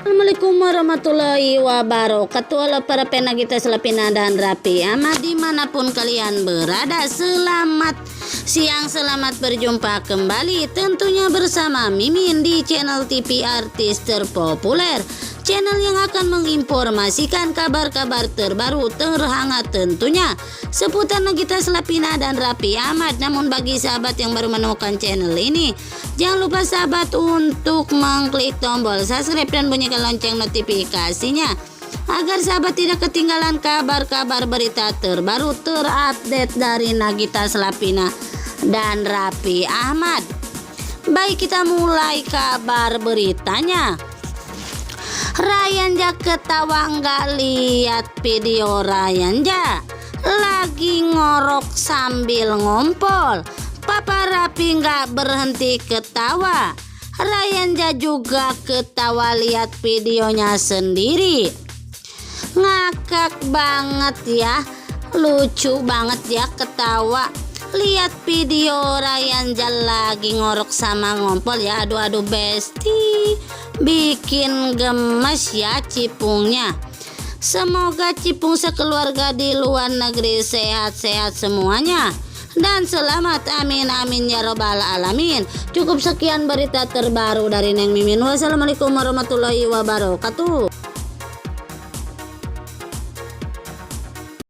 Assalamualaikum warahmatullahi wabarakatuh. Halo para penagita Selapina dan Rapi Ahmad dimanapun kalian berada, selamat siang, selamat berjumpa kembali tentunya bersama Mimin di channel TV artis terpopuler, channel yang akan menginformasikan kabar-kabar terbaru terhangat tentunya seputar Nagita Slavina dan Raffi Ahmad. Namun bagi sahabat yang baru menemukan channel ini, jangan lupa sahabat untuk mengklik tombol subscribe dan bunyikan lonceng notifikasinya agar sahabat tidak ketinggalan kabar-kabar berita terbaru terupdate dari Nagita Slavina dan Raffi Ahmad. Baik, kita mulai kabar beritanya. Rayanja ketawa nggak lihat video Rayanja lagi ngorok sambil ngompol. Papa Raffi nggak berhenti ketawa. Rayanja juga ketawa lihat videonya sendiri. Ngakak banget ya, lucu banget ya ketawa lihat video Rayanja lagi ngorok sama ngompol ya. Aduh besti, bikin gemes ya cipungnya. Semoga cipung sekeluarga di luar negeri sehat-sehat semuanya dan selamat, amin amin ya robbal alamin. Cukup sekian berita terbaru dari Neng Mimin. Wassalamualaikum warahmatullahi wabarakatuh.